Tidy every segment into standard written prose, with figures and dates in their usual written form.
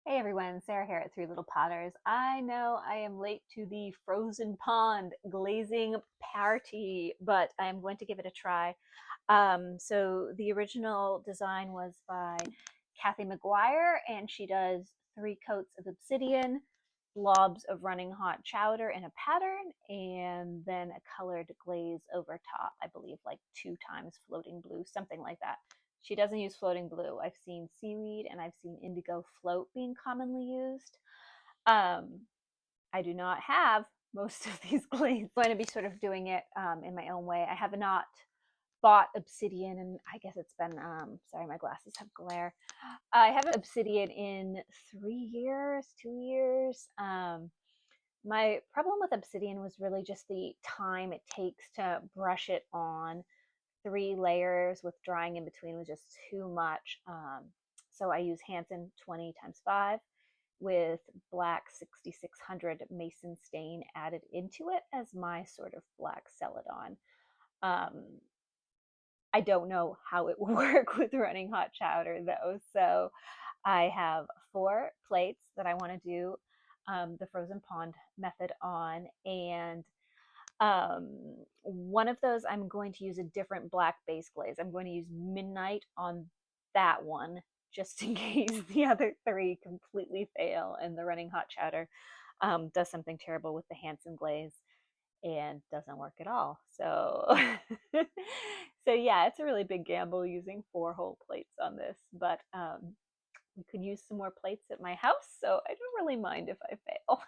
Hey everyone, Sarah here at Three Little Potters. I know I am late to the frozen pond glazing party, but I'm going to give it a try. So the original design was by Kathy McGuire, and she does 3 coats of obsidian, blobs of running hot chowder in a pattern, and then a colored glaze over top. I believe like 2 times floating blue, something like that. She doesn't use floating blue. I've seen seaweed and I've seen indigo float being commonly used. Um, I do not have most of these glazes. I'm going to be sort of doing it in my own way. I have not bought obsidian, and I guess it's been, sorry, my glasses have glare. I haven't obsidian in 3 years, 2 years. My problem with obsidian was really just the time it takes to brush it on. 3 layers with drying in between was just too much. So I use Hansen 20 times 5 with black 6600 mason stain added into it as my sort of black celadon. Um, I don't know how it will work with running hot chowder though. So I have 4 plates that I want to do the frozen pond method on, and um, one of those I'm going to use a different black base glaze. I'm going to use Midnight on that one just in case the other 3 completely fail and the running hot chowder does something terrible with the Hansen glaze and doesn't work at all. So, so yeah, it's a really big gamble using 4 whole plates on this, but we could use some more plates at my house, so I don't really mind if I fail.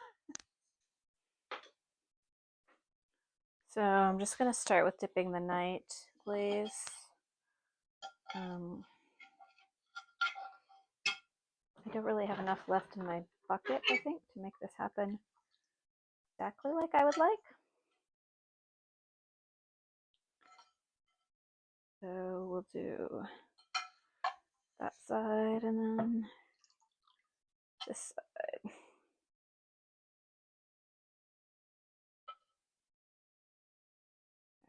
So I'm just going to start with dipping the night glaze. I don't really have enough left in my bucket, I think, to make this happen exactly like I would like. So we'll do that side and then this side.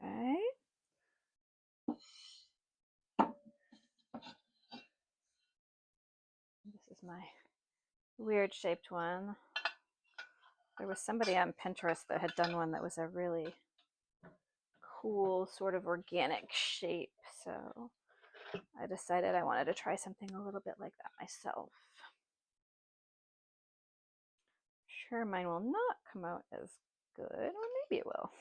Okay. This is my weird shaped one. There was somebody on Pinterest that had done one that was a really cool sort of organic shape, so I decided I wanted to try something a little bit like that myself. Sure, mine will not come out as good, or maybe it will.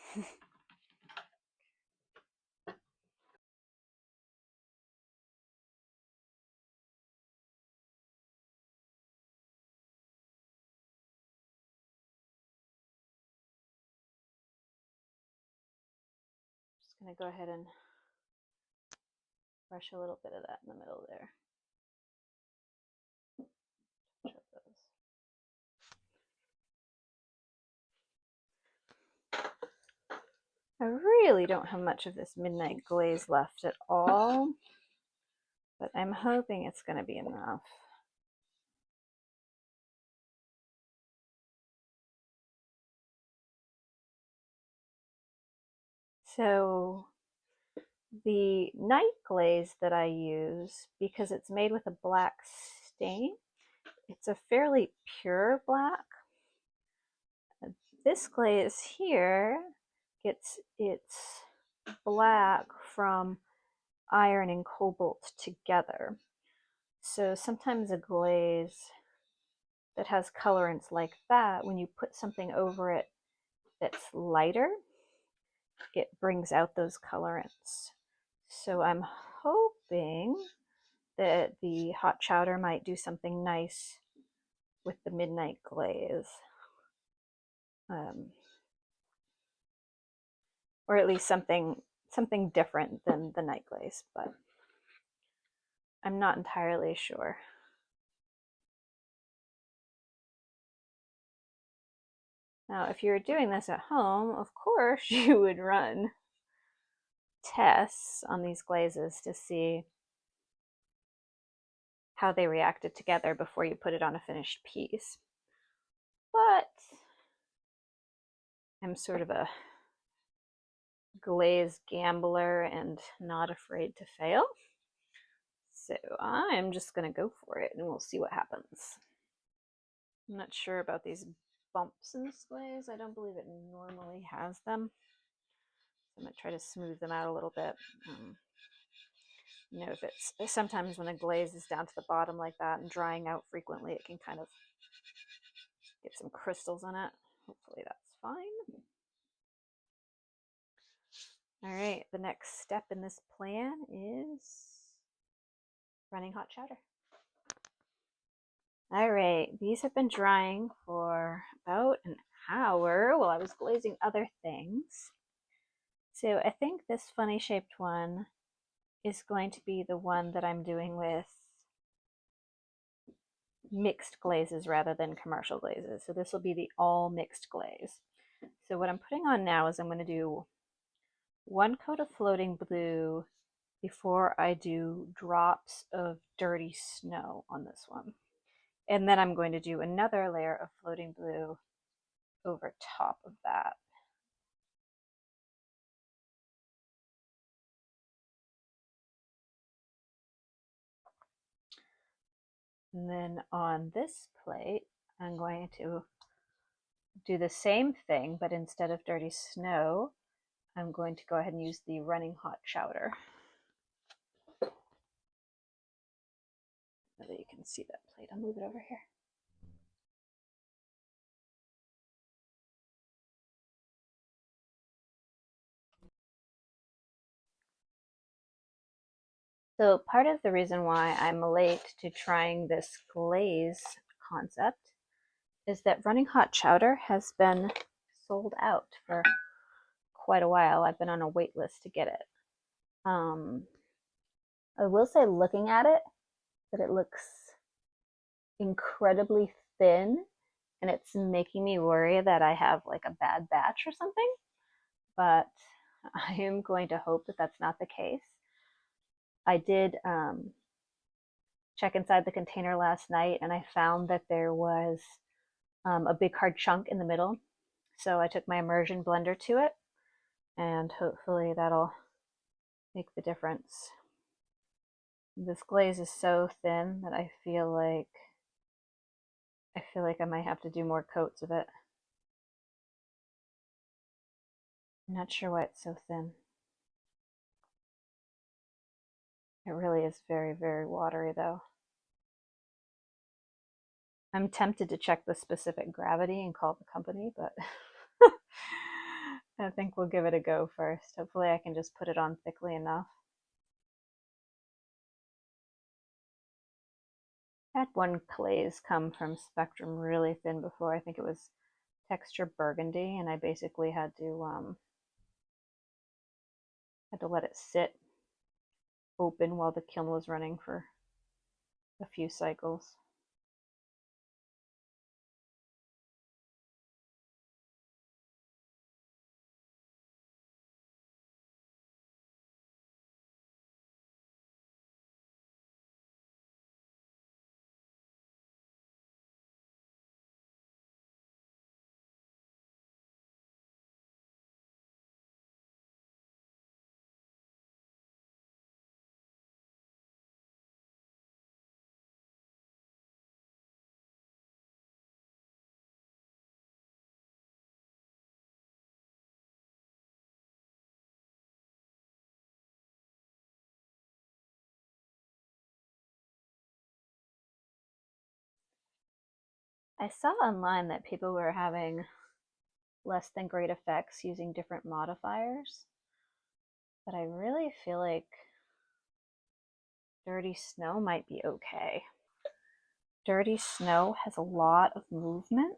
Just gonna go ahead and brush a little bit of that in the middle there. I really don't have much of this midnight glaze left at all, but I'm hoping it's going to be enough. So the night glaze that I use, because it's made with a black stain, it's a fairly pure black. This glaze here gets its black from iron and cobalt together. So sometimes a glaze that has colorants like that, when you put something over it that's lighter, it brings out those colorants. So I'm hoping that the hot chowder might do something nice with the midnight glaze. Or at least something different than the night glaze, but I'm not entirely sure. Now, if you're doing this at home, of course you would run tests on these glazes to see how they reacted together before you put it on a finished piece. But I'm sort of a glaze gambler and not afraid to fail. So I'm just going to go for it and we'll see what happens. I'm not sure about these bumps in this glaze. I don't believe it normally has them. So I'm going to try to smooth them out a little bit. You know, if it's sometimes when a glaze is down to the bottom like that and drying out frequently, it can kind of get some crystals in it. Hopefully that's fine. All right, the next step in this plan is running hot chowder. All right, these have been drying for about an hour while I was glazing other things. So I think this funny shaped one is going to be the one that I'm doing with mixed glazes rather than commercial glazes. So this will be the all mixed glaze. So what I'm putting on now is I'm going to do one coat of floating blue before I do drops of dirty snow on this one. And then I'm going to do another layer of floating blue over top of that. And then on this plate, I'm going to do the same thing, but instead of dirty snow, I'm going to go ahead and use the running hot chowder. So that you can see that plate. I'll move it over here. So part of the reason why I'm late to trying this glaze concept is that running hot chowder has been sold out for quite a while. I've been on a wait list to get it. I will say, looking at it, that it looks incredibly thin, and it's making me worry that I have like a bad batch or something. But I am going to hope that that's not the case. I did check inside the container last night, and I found that there was a big hard chunk in the middle. So I took my immersion blender to it, and hopefully that'll make the difference. This glaze is so thin that I feel like I might have to do more coats of it. I'm not sure why it's so thin. It really is very, very watery though. I'm tempted to check the specific gravity and call the company, but I think we'll give it a go first. Hopefully I can just put it on thickly enough. I had one glaze come from Spectrum really thin before. I think it was texture burgundy, and I basically had to let it sit open while the kiln was running for a few cycles. I saw online that people were having less than great effects using different modifiers, but I really feel like Dirty Snow might be okay. Dirty Snow has a lot of movement,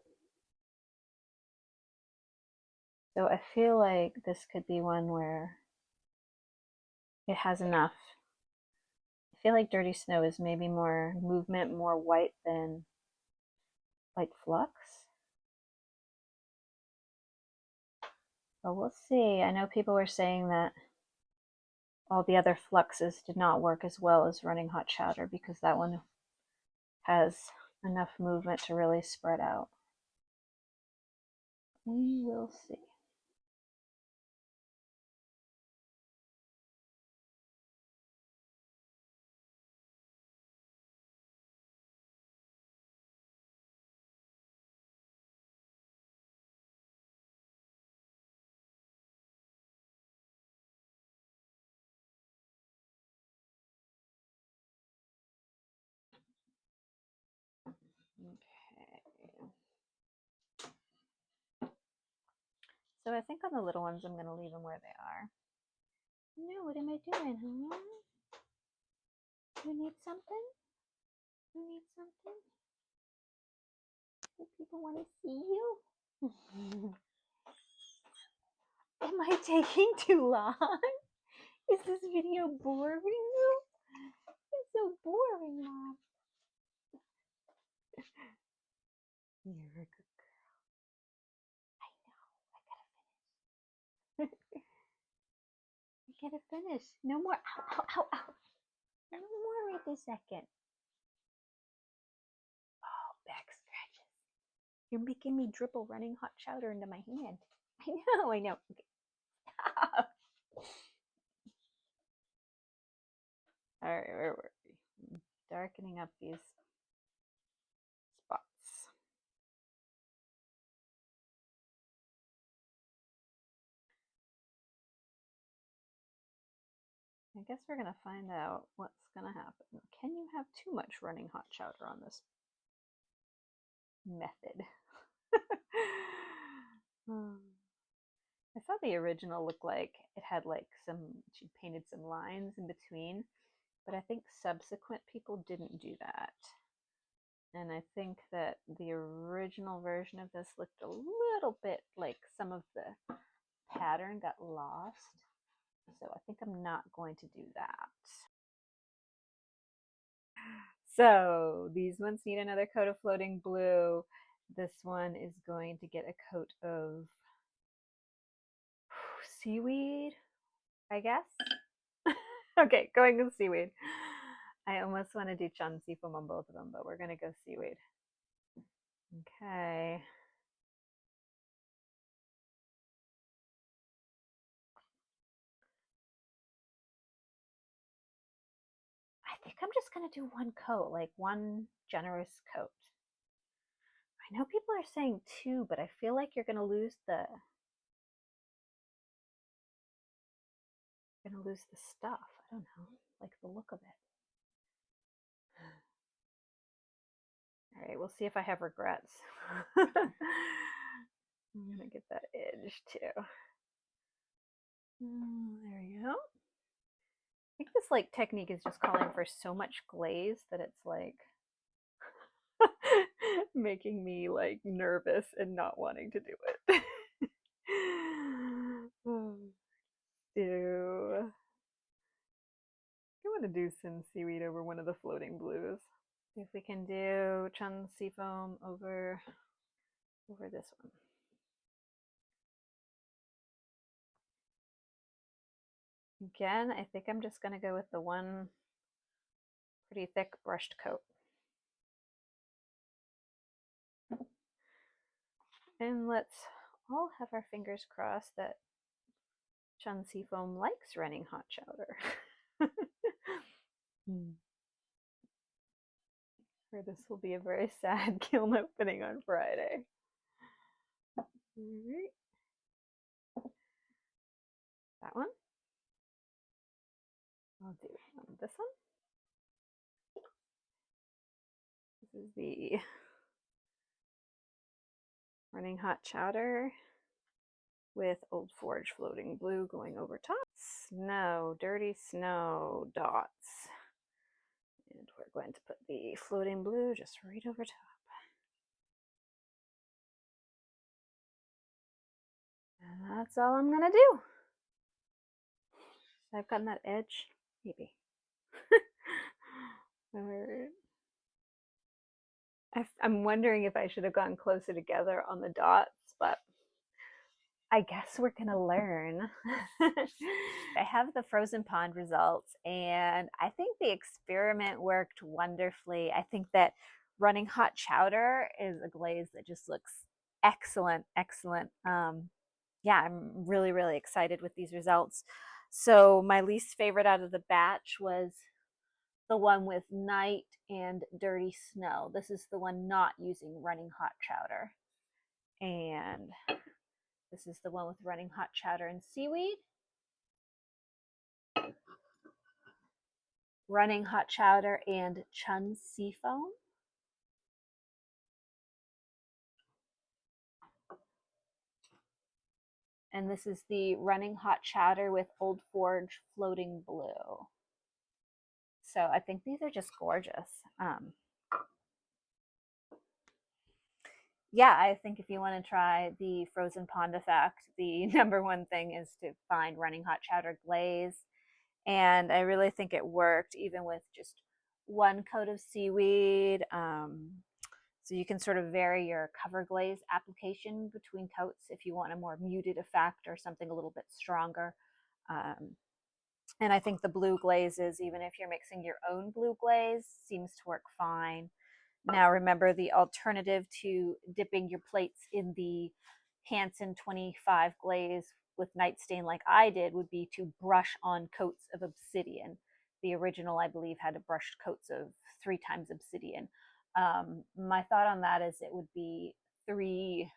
so I feel like this could be one where it has enough. I feel like Dirty Snow is maybe more movement, more white than like Flux. But we'll see. I know people were saying that all the other fluxes did not work as well as running hot chowder because that one has enough movement to really spread out. We will see. So I think on the little ones, I'm going to leave them where they are. No, what am I doing, huh? You need something? You need something? Do people want to see you? Am I taking too long? Is this video boring you? It's so boring, Mom. You're a good girl. I know. I gotta finish. No more. Ow, ow, ow, ow. No more right this second. Oh, back scratches. You're making me dribble running hot chowder into my hand. I know, I know. Okay. All right, where were we? Darkening up these spots. I guess we're going to find out what's going to happen. Can you have too much running hot chowder on this method? I thought the original looked like it had like she painted some lines in between, but I think subsequent people didn't do that. And I think that the original version of this looked a little bit like some of the pattern got lost. So I think I'm not going to do that. So these ones need another coat of floating blue. This one is going to get a coat of seaweed, I guess. Okay, going with seaweed. I almost want to do Chun Seafoam on both of them, but we're going to go seaweed. Okay. I think I'm just going to do one coat, like one generous coat. I know people are saying two, but I feel like you're going to lose the stuff. I don't know, like the look of it. All right, we'll see if I have regrets. I'm gonna get that edge too. There we go. I think this like technique is just calling for so much glaze that it's like making me like nervous and not wanting to do it. I want to do some seaweed over one of the floating blues. See if we can do Chun Seafoam over this one. Again, I think I'm just going to go with the one pretty thick brushed coat. And let's all have our fingers crossed that Chun Seafoam likes running hot chowder. Or this will be a very sad kiln opening on Friday. All right. That one. I'll do this one. This is the running hot chowder with Old Forge floating blue going over top. Snow, dirty snow dots. And we're going to put the floating blue just right over top. And that's all I'm gonna do. I've gotten that edge, maybe. I'm wondering if I should have gone closer together on the dots, but I guess we're gonna learn. I have the frozen pond results, and I think the experiment worked wonderfully. I think that running hot chowder is a glaze that just looks excellent, excellent. Yeah, I'm really, really excited with these results. So my least favorite out of the batch was the one with night and dirty snow. This is the one not using running hot chowder. And this is the one with running hot chowder and seaweed. Running hot chowder and Chun Seafoam. And this is the Running Hot Chowder with Old Forge Floating Blue. So I think these are just gorgeous. Yeah, I think if you want to try the frozen pond effect, the number one thing is to find Running Hot Chowder Glaze. And I really think it worked even with just one coat of seaweed. So you can sort of vary your cover glaze application between coats if you want a more muted effect or something a little bit stronger. Um, and I think the blue glazes, even if you're mixing your own blue glaze, seems to work fine. Now remember, the alternative to dipping your plates in the Hansen 25 glaze with night stain like I did would be to brush on coats of obsidian. The original, I believe, had brushed coats of 3 times obsidian. My thought on that is it would be 3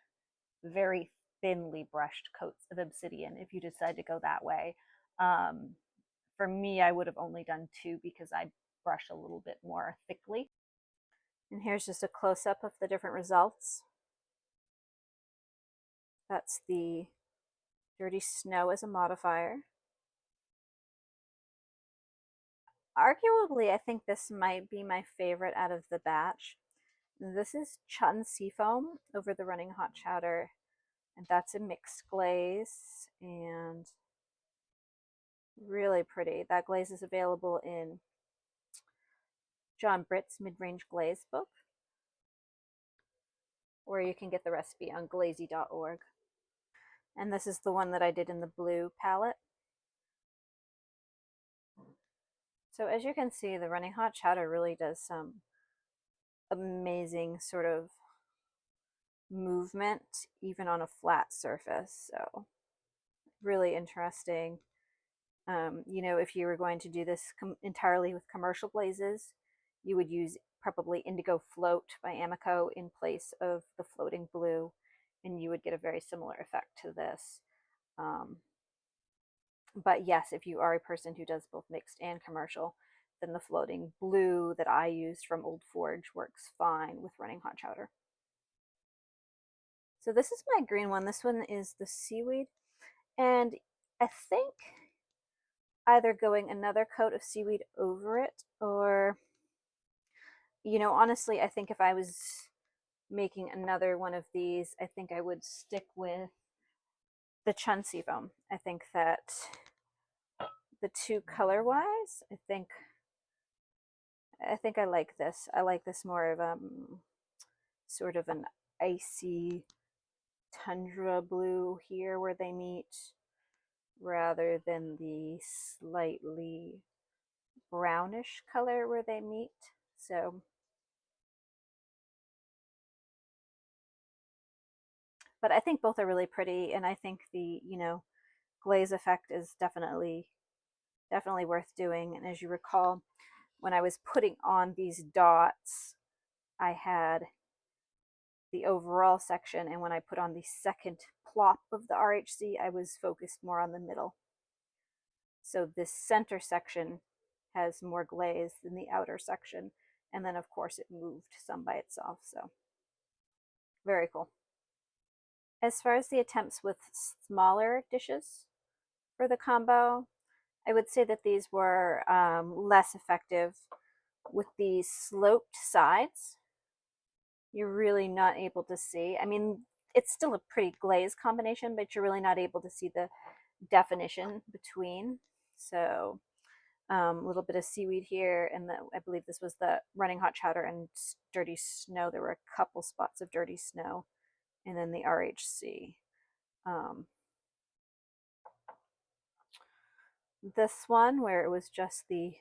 very thinly brushed coats of obsidian if you decide to go that way. Um, for me, I would have only done 2 because I brush a little bit more thickly. And here's just a close-up of the different results. That's the Dirty Snow as a modifier. Arguably, I think this might be my favorite out of the batch. This is Chun Seafoam over the Running Hot Chowder, and that's a mixed glaze, and really pretty. That glaze is available in John Britt's Mid-Range Glaze book, or you can get the recipe on glazy.org. And this is the one that I did in the blue palette. So as you can see, the Running Hot Chowder really does some amazing sort of movement, even on a flat surface. So really interesting. You know, if you were going to do this entirely with commercial glazes, you would use probably Indigo Float by Amico in place of the floating blue, and you would get a very similar effect to this. But yes, if you are a person who does both mixed and commercial, then the floating blue that I used from Old Forge works fine with Running Hot Chowder. So this is my green one. This one is the seaweed. And I think either going another coat of seaweed over it, or, you know, honestly, I think if I was making another one of these, I think I would stick with the Chun Seafoam. I think that the 2 color wise, I think I like this. I like this more of sort of an icy tundra blue here where they meet, rather than the slightly brownish color where they meet. So, but I think both are really pretty, and I think the, you know, glaze effect is definitely worth doing. And as you recall, when I was putting on these dots, I had the overall section, and when I put on the second plop of the RHC, I was focused more on the middle. So this center section has more glaze than the outer section, and then of course it moved some by itself. So very cool. As far as the attempts with smaller dishes for the combo, I would say that these were less effective. With the sloped sides, you're really not able to see. I mean, it's still a pretty glaze combination, but you're really not able to see the definition between. So a little bit of seaweed here, and I believe this was the Running Hot Chowder and Dirty Snow. There were a couple spots of Dirty Snow, and then the RHC. This one, where it was just the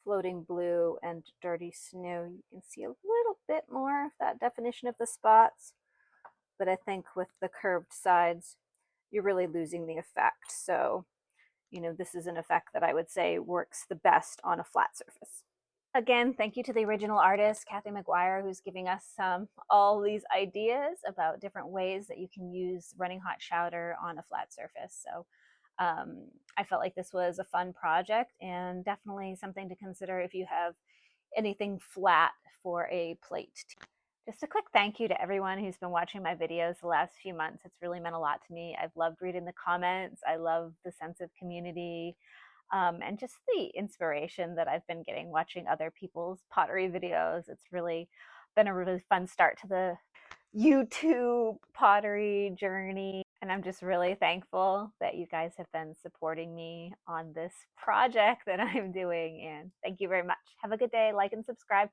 floating blue and Dirty Snow, you can see a little bit more of that definition of the spots, but I think with the curved sides, you're really losing the effect. So, you know, this is an effect that I would say works the best on a flat surface. Again, thank you to the original artist, Kathy McGuire, who's giving us all these ideas about different ways that you can use Running Hot Chowder on a flat surface. So I felt like this was a fun project, and definitely something to consider if you have anything flat for a plate. Just a quick thank you to everyone who's been watching my videos the last few months. It's really meant a lot to me. I've loved reading the comments. I love the sense of community, and just the inspiration that I've been getting watching other people's pottery videos. It's really been a really fun start to the YouTube pottery journey. And I'm just really thankful that you guys have been supporting me on this project that I'm doing. And thank you very much. Have a good day. Like and subscribe.